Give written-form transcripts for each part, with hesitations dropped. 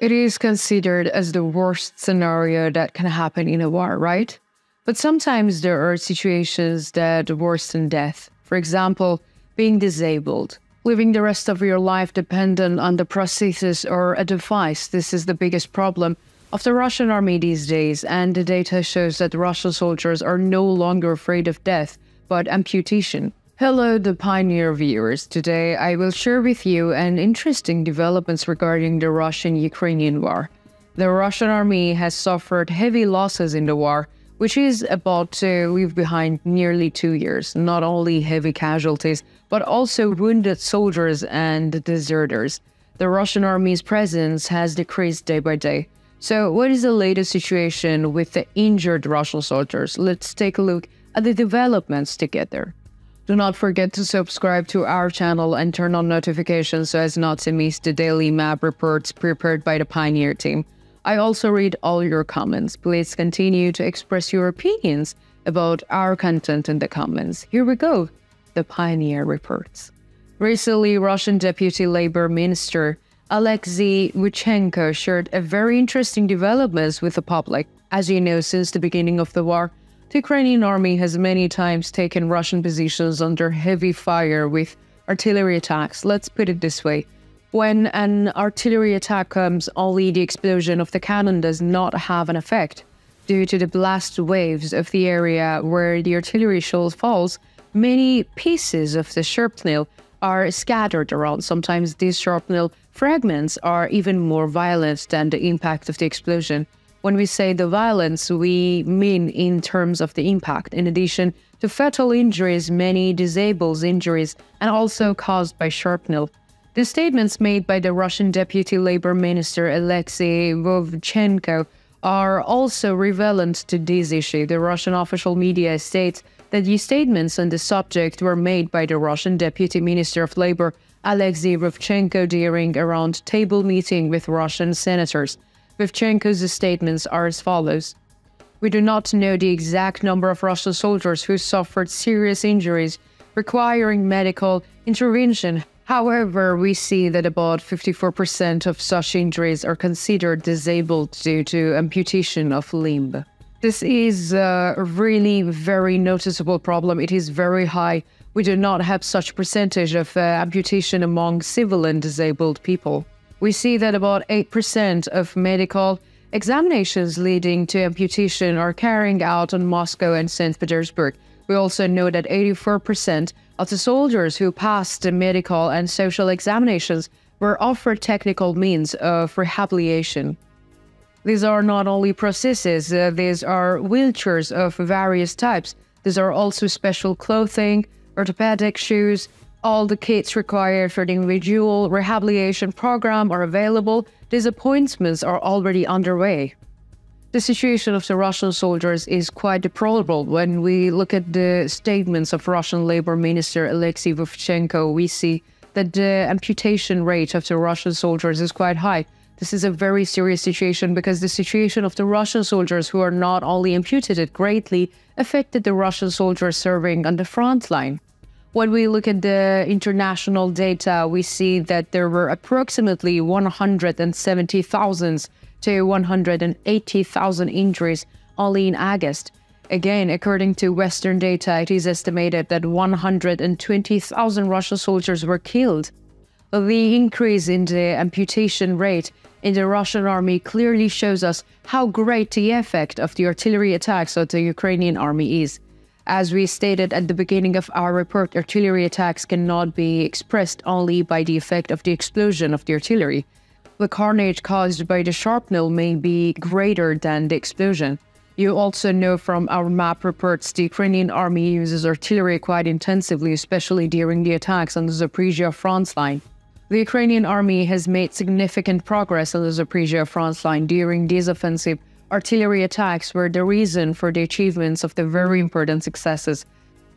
It is considered as the worst scenario that can happen in a war, right? But sometimes there are situations that worsen death. For example, being disabled, living the rest of your life dependent on the prosthesis or a device. This is the biggest problem of the Russian army these days, and the data shows that Russian soldiers are no longer afraid of death, but amputation. Hello, the Pioneer viewers. Today I will share with you an interesting developments regarding the Russian-Ukrainian war. The Russian army has suffered heavy losses in the war, which is about to leave behind nearly 2 years. Not only heavy casualties, but also wounded soldiers and deserters. The Russian army's presence has decreased day by day. So what is the latest situation with the injured Russian soldiers? Let's take a look at the developments together. Do not forget to subscribe to our channel and turn on notifications so as not to miss the daily map reports prepared by the Pioneer team. I also read all your comments. Please continue to express your opinions about our content in the comments. Here we go, the Pioneer reports. Recently, Russian Deputy Labor Minister Alexei Vuchenko shared a very interesting developments with the public. As you know, since the beginning of the war, the Ukrainian army has many times taken Russian positions under heavy fire with artillery attacks. Let's put it this way. When an artillery attack comes, only the explosion of the cannon does not have an effect. Due to the blast waves of the area where the artillery shell falls, many pieces of the shrapnel are scattered around. Sometimes these shrapnel fragments are even more violent than the impact of the explosion. When we say the violence, we mean in terms of the impact. In addition to fatal injuries, many disabled injuries, and also caused by shrapnel. The statements made by the Russian Deputy Labor Minister Alexei Vuchenko are also relevant to this issue. The Russian official media states that the statements on the subject were made by the Russian Deputy Minister of Labor Alexei Vuchenko during a round-table meeting with Russian senators. Vuchenko's statements are as follows. We do not know the exact number of Russian soldiers who suffered serious injuries requiring medical intervention. However, we see that about 54% of such injuries are considered disabled due to amputation of limb. This is a really very noticeable problem. It is very high. We do not have such percentage of amputation among civilian disabled people. We see that about 8% of medical examinations leading to amputation are carried out in Moscow and St. Petersburg. We also know that 84% of the soldiers who passed the medical and social examinations were offered technical means of rehabilitation. These are not only prostheses, these are wheelchairs of various types. These are also special clothing, orthopedic shoes. All the kits required for the individual rehabilitation program are available. These appointments are already underway. The situation of the Russian soldiers is quite deplorable. When we look at the statements of Russian Labor Minister Alexei Vuchenko, we see that the amputation rate of the Russian soldiers is quite high. This is a very serious situation because the situation of the Russian soldiers who are not only amputated greatly affected the Russian soldiers serving on the front line. When we look at the international data, we see that there were approximately 170,000 to 180,000 injuries only in August. Again, according to Western data, it is estimated that 120,000 Russian soldiers were killed. The increase in the amputation rate in the Russian army clearly shows us how great the effect of the artillery attacks of the Ukrainian army is. As we stated at the beginning of our report, artillery attacks cannot be expressed only by the effect of the explosion of the artillery. The carnage caused by the shrapnel may be greater than the explosion. You also know from our map reports the Ukrainian army uses artillery quite intensively, especially during the attacks on the Zaporizhia front line. The Ukrainian army has made significant progress on the Zaporizhia front line during this offensive. Artillery attacks were the reason for the achievements of the very important successes.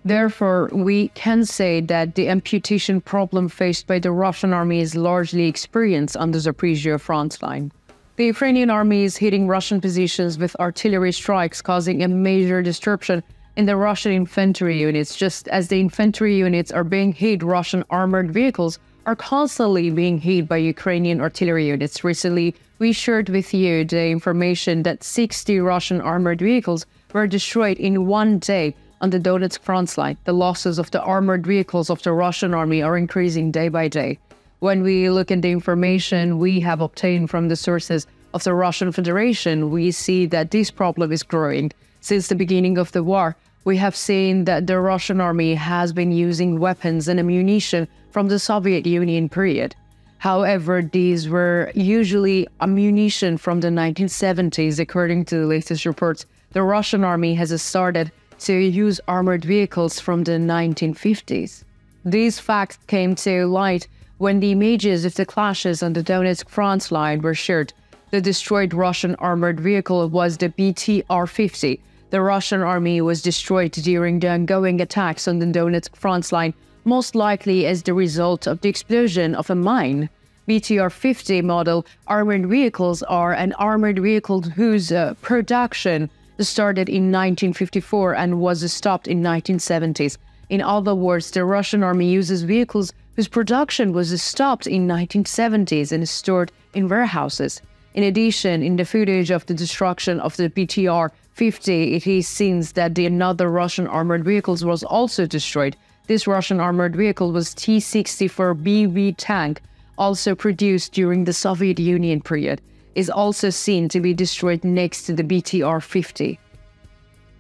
Therefore, we can say that the amputation problem faced by the Russian army is largely experienced on the Zaporizhia front line. The Ukrainian army is hitting Russian positions with artillery strikes, causing a major disruption in the Russian infantry units. Just as the infantry units are being hit, Russian armored vehicles are constantly being hit by Ukrainian artillery units. Recently, we shared with you the information that 60 Russian armored vehicles were destroyed in one day on the Donetsk front line. The losses of the armored vehicles of the Russian army are increasing day by day. When we look at the information we have obtained from the sources of the Russian Federation, we see that this problem is growing. Since the beginning of the war, we have seen that the Russian army has been using weapons and ammunition from the Soviet Union period. However, these were usually ammunition from the 1970s. According to the latest reports, the Russian army has started to use armored vehicles from the 1950s. These facts came to light when the images of the clashes on the Donetsk front line were shared. The destroyed Russian armored vehicle was the BTR-50. The Russian army was destroyed during the ongoing attacks on the Donetsk front line, most likely as the result of the explosion of a mine. BTR-50 model armored vehicles are an armored vehicle whose production started in 1954 and was stopped in 1970s. In other words, the Russian army uses vehicles whose production was stopped in 1970s and stored in warehouses. In addition, in the footage of the destruction of the BTR-50, it is seen that another Russian armored vehicle was also destroyed. This Russian armored vehicle was T-64BV tank, also produced during the Soviet Union period, is also seen to be destroyed next to the BTR-50.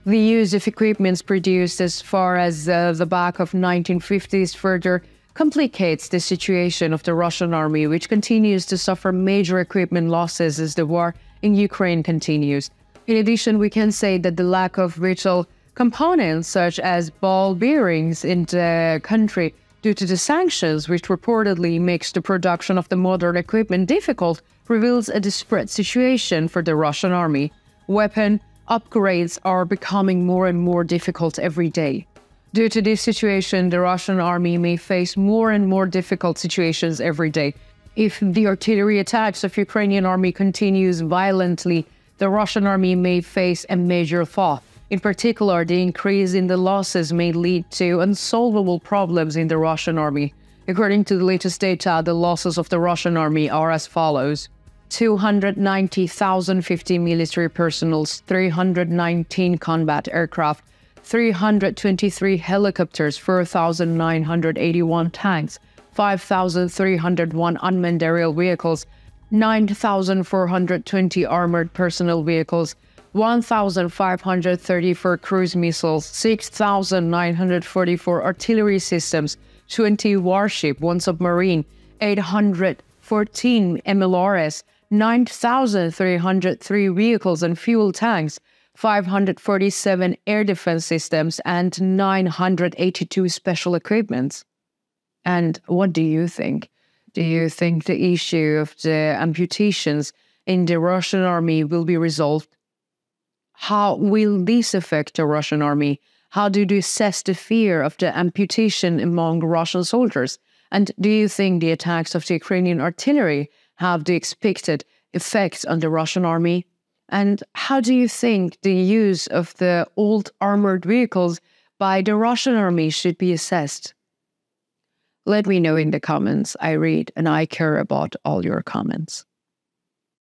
The use of equipments produced as far as the back of 1950s further complicates the situation of the Russian army, which continues to suffer major equipment losses as the war in Ukraine continues. In addition, we can say that the lack of vital components such as ball bearings in the country due to the sanctions, which reportedly makes the production of the modern equipment difficult, reveals a desperate situation for the Russian army. Weapon upgrades are becoming more and more difficult every day. Due to this situation, the Russian army may face more and more difficult situations every day. If the artillery attacks of Ukrainian army continues violently, the Russian army may face a major fall. In particular, the increase in the losses may lead to unsolvable problems in the Russian army. According to the latest data, the losses of the Russian army are as follows: 290,050 military personnel, 319 combat aircraft, 323 helicopters, 4,981 tanks, 5,301 unmanned aerial vehicles, 9,420 armored personnel vehicles, 1,534 cruise missiles, 6,944 artillery systems, 20 warship, 1 submarine, 814 MLRS, 9,303 vehicles and fuel tanks, 547 air defense systems, and 982 special equipments. And what do you think? Do you think the issue of the amputations in the Russian army will be resolved? How will this affect the Russian army? How do you assess the fear of the amputation among Russian soldiers? And do you think the attacks of the Ukrainian artillery have the expected effects on the Russian army? And how do you think the use of the old armored vehicles by the Russian army should be assessed? Let me know in the comments. I read and I care about all your comments.